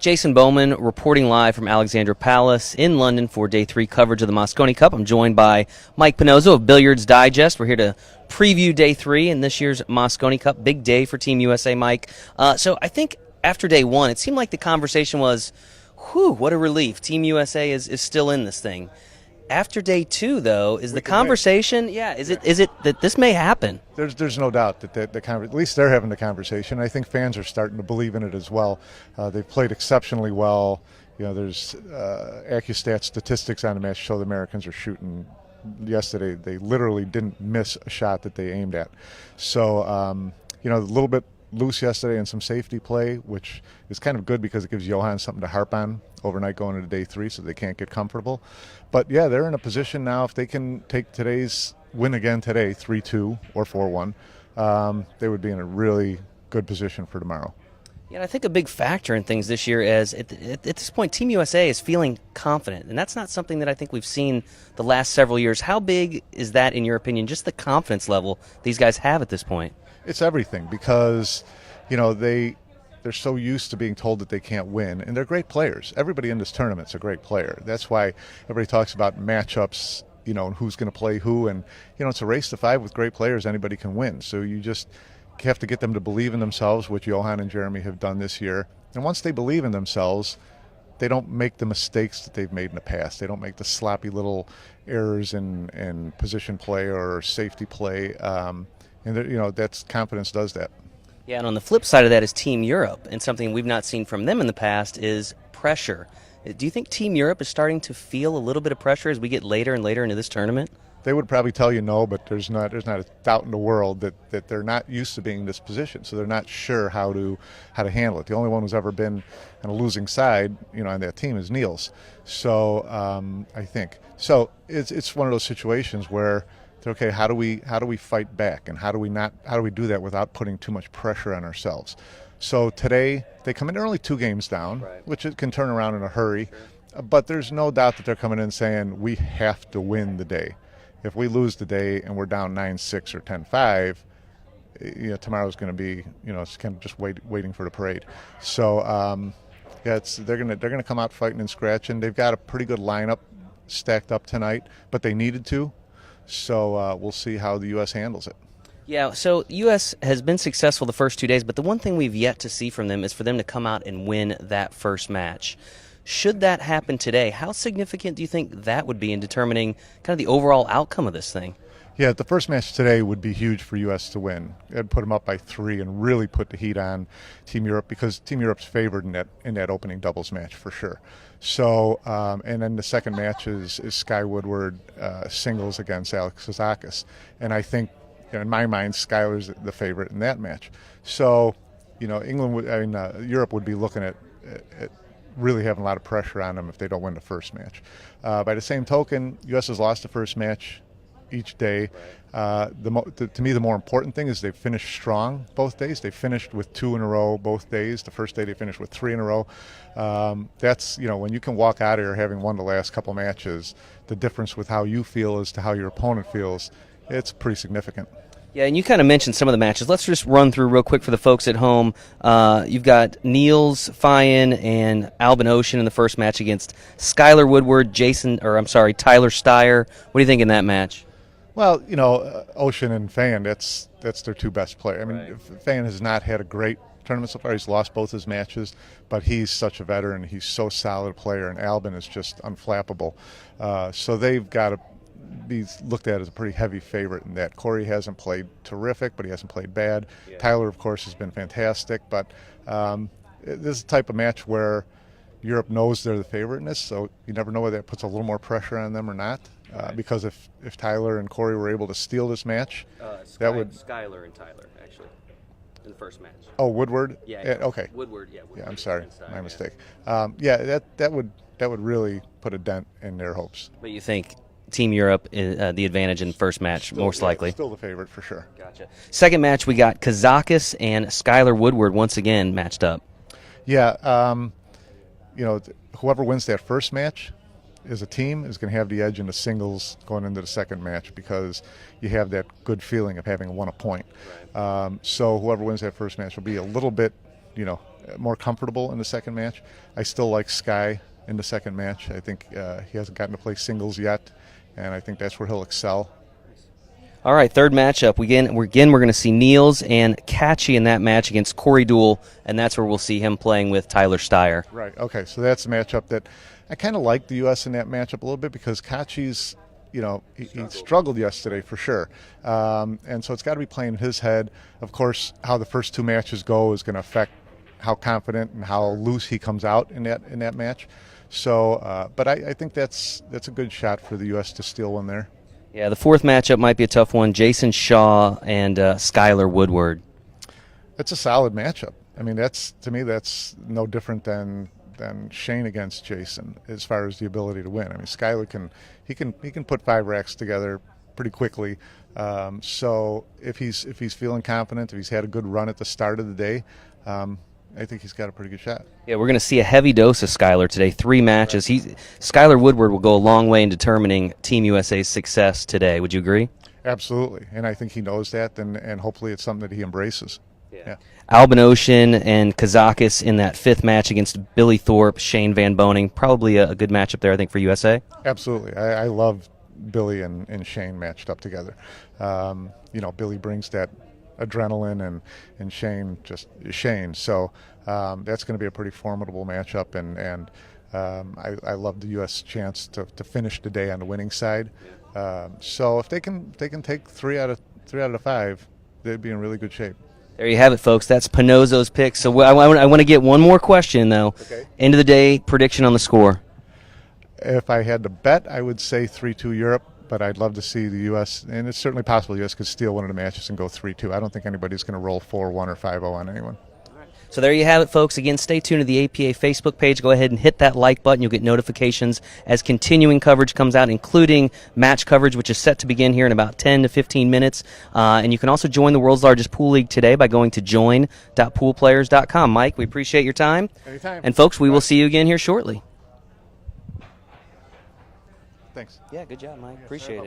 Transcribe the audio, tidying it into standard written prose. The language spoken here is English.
Jason Bowman reporting live from Alexandra Palace in London for Day 3 coverage of the Mosconi Cup. I'm joined by Mike Pinozza of Billiards Digest. We're here to preview Day 3 in this year's Mosconi Cup. Big day for Team USA, Mike. So I think after Day 1, it seemed like the conversation was, whew, what a relief. Team USA is still in this thing. After Day 2, though, is the conversation, is it that this may happen? There's no doubt that at least they're having the conversation. I think fans are starting to believe in it as well. They've played exceptionally well. You know, there's AccuStat statistics on the match show the Americans are shooting. Yesterday, they literally didn't miss a shot that they aimed at. So, a little bit loose yesterday and some safety play, which is kind of good because it gives Johan something to harp on overnight going into Day 3 so they can't get comfortable. But, yeah, they're in a position now if they can take today's win again today, 3-2 or 4-1, they would be in a really good position for tomorrow. Yeah, I think a big factor in things this year is at this point, Team USA is feeling confident, and that's not something that I think we've seen the last several years. How big is that, in your opinion, just the confidence level these guys have at this point? It's everything because, they're so used to being told that they can't win, and they're great players. Everybody in this tournament's a great player. That's why everybody talks about matchups, and who's going to play who, and, it's a race to 5 with great players. Anybody can win. So you just have to get them to believe in themselves, which Johan and Jeremy have done this year. And once they believe in themselves, they don't make the mistakes that they've made in the past. They don't make the sloppy little errors in position play or safety play. That's confidence does that. Yeah, and on the flip side of that is Team Europe, and something we've not seen from them in the past is pressure. Do you think Team Europe is starting to feel a little bit of pressure as we get later and later into this tournament? They would probably tell you no, but there's not a doubt in the world that they're not used to being in this position, so they're not sure how to handle it. The only one who's ever been on a losing side, on that team is Niels. So I think so. It's one of those situations where, okay, how do we fight back, and how do we do that without putting too much pressure on ourselves? So today they come in early 2 games down, right, which it can turn around in a hurry, but there's no doubt that they're coming in saying we have to win the day. If we lose the day and we're down 9-6 or 10-5, tomorrow's going to be, it's kind of just waiting for the parade. So they're gonna come out fighting and scratching. They've got a pretty good lineup stacked up tonight, but they needed to. So we'll see how the U.S. handles it. Yeah, so U.S. has been successful the first 2 days, but the one thing we've yet to see from them is for them to come out and win that first match. Should that happen today, how significant do you think that would be in determining kind of the overall outcome of this thing? Yeah, the first match today would be huge for U.S. to win. It'd put them up by 3 and really put the heat on Team Europe because Team Europe's favored in that opening doubles match for sure. So, and then the second match is Sky Woodward singles against Alex Kazakis. And I think, in my mind, Skyler's the favorite in that match. So, Europe would be looking at really having a lot of pressure on them if they don't win the first match. By the same token, U.S. has lost the first match each day. To me, the more important thing is they've finished strong both days. They finished with 2 in a row both days. The first day they finished with 3 in a row. That's, when you can walk out of here having won the last couple matches, the difference with how you feel as to how your opponent feels, it's pretty significant. Yeah, and you kind of mentioned some of the matches. Let's just run through real quick for the folks at home. You've got Niels Fyan and Albin Ocean in the first match against Skyler Woodward, Tyler Steyer. What do you think in that match? Well, Ocean and Fan, that's their 2 best players. I mean, right. Fan has not had a great tournament so far. He's lost both his matches, but he's such a veteran. He's so solid a player, and Albin is just unflappable. So they've got to be looked at as a pretty heavy favorite in that. Corey hasn't played terrific, but he hasn't played bad. Yeah. Tyler, of course, has been fantastic, but this is the type of match where Europe knows they're the favorite in this, so you never know whether that puts a little more pressure on them or not. Right. Because if Tyler and Corey were able to steal this match, that would Skyler and Tyler actually in the first match. Oh, Woodward. Yeah. Okay. Woodward. Yeah. Woodward, yeah. I'm sorry. My mistake. That would really put a dent in their hopes. But you think Team Europe is the advantage in the first match, most likely? Still the favorite for sure. Gotcha. Second match, we got Kazakis and Skyler Woodward once again matched up. Yeah. Whoever wins that first match as a team is going to have the edge in the singles going into the second match because you have that good feeling of having won a point. Right. So whoever wins that first match will be a little bit, more comfortable in the second match. I still like Sky in the second match. I think he hasn't gotten to play singles yet, and I think that's where he'll excel. All right, third matchup. We're going to see Niels and Catchy in that match against Corey Duell, and that's where we'll see him playing with Tyler Steyer. Right. Okay. So that's a matchup that I kind of like the U.S. in that matchup a little bit because Catchy's, he struggled yesterday for sure, and so it's got to be playing in his head. Of course, how the first two matches go is going to affect how confident and how loose he comes out in that match. So, but I think that's a good shot for the U.S. to steal one there. Yeah, the fourth matchup might be a tough one. Jason Shaw and Skylar Woodward. It's a solid matchup. I mean, to me, that's no different than Shane against Jason as far as the ability to win. I mean, Skylar can put 5 racks together pretty quickly. So if he's feeling confident, if he's had a good run at the start of the day, I think he's got a pretty good shot. Yeah, we're going to see a heavy dose of Skylar today. 3 matches. Skylar Woodward will go a long way in determining Team USA's success today. Would you agree? Absolutely, and I think he knows that, and hopefully it's something that he embraces. Yeah. Albin Ocean and Kazakis in that 5th match against Billy Thorpe, Shane Van Boning. Probably a good matchup there, I think, for USA. Absolutely. I love Billy and Shane matched up together. Billy brings that adrenaline and Shane just Shane. So that's going to be a pretty formidable matchup, and I love the U.S. chance to finish the day on the winning side. So if they can take 3 out of 5, they'd be in really good shape. There you have it, folks. That's Pinozza's pick. So I want to get one more question, though. Okay. End of the day, prediction on the score. If I had to bet, I would say 3-2 Europe, but I'd love to see the U.S., and it's certainly possible the U.S. could steal one of the matches and go 3-2. I don't think anybody's going to roll 4-1 or 5-0 on anyone. So there you have it, folks. Again, stay tuned to the APA Facebook page. Go ahead and hit that like button. You'll get notifications as continuing coverage comes out, including match coverage, which is set to begin here in about 10 to 15 minutes. And you can also join the world's largest pool league today by going to join.poolplayers.com. Mike, we appreciate your time. Anytime. And, folks, we will see you again here shortly. Thanks. Yeah, good job, Mike. Appreciate it.